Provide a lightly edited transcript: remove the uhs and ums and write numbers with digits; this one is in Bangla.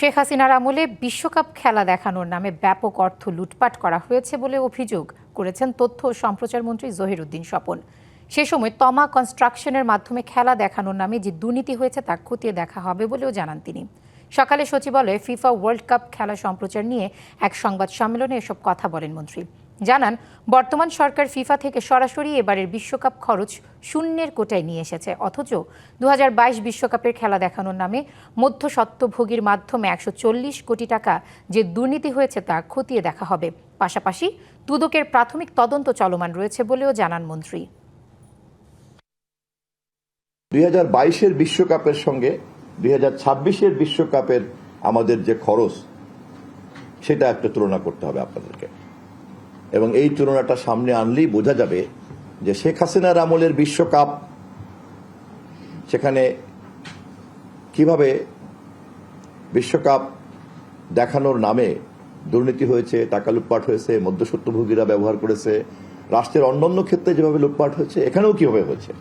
শেখ হাসিনার আমলে বিশ্বকাপ খেলা দেখানোর নামে ব্যাপক অর্থ লুটপাট করা হয়েছে বলে অভিযোগ করেছেন তথ্য ও সম্প্রচার মন্ত্রী জহিরুদ্দিন স্বপন। সে সময় তমা কনস্ট্রাকশনের মাধ্যমে খেলা দেখানোর নামে যে দুর্নীতি হয়েছে তা খতিয়ে দেখা হবে বলেও জানান তিনি। সকালে সচিবালয়ে ফিফা ওয়ার্ল্ড কাপ খেলা সম্প্রচার নিয়ে এক সংবাদ সম্মেলনে এসব কথা বলেন মন্ত্রী। জানান, বর্তমান সরকার ফিফা থেকে সরাসরি এবারের বিশ্বকাপ খরচ শূন্যের কোটায় নিয়ে এসেছে, অথচ 2022 বিশ্বকাপের খেলা দেখানোর নামে মধ্যস্বত্বভোগীর মাধ্যমে 140 কোটি টাকা যে দুর্নীতি হয়েছে তা খতিয়ে দেখা হবে। পাশাপাশি দুদকের প্রাথমিক তদন্ত চলমান রয়েছে বলেও জানান মন্ত্রী। 2022-এর বিশ্বকাপের সঙ্গে 2026-এর বিশ্বকাপের আমাদের যে খরচ সেটা একটা তুলনা করতে হবে আপনাদেরকে, এবং এই তুলনাটা সামনে আনলেই বোঝা যাবে যে শেখ হাসিনার আমলের বিশ্বকাপ সেখানে কিভাবে বিশ্বকাপ দেখানোর নামে দুর্নীতি হয়েছে, টাকা লুটপাট হয়েছে, মধ্যস্বত্বভোগীরা ব্যবহার করেছে, রাষ্ট্রের অন্যান্য ক্ষেত্রে যেভাবে লুটপাট হয়েছে এখানেও কিভাবে হয়েছে।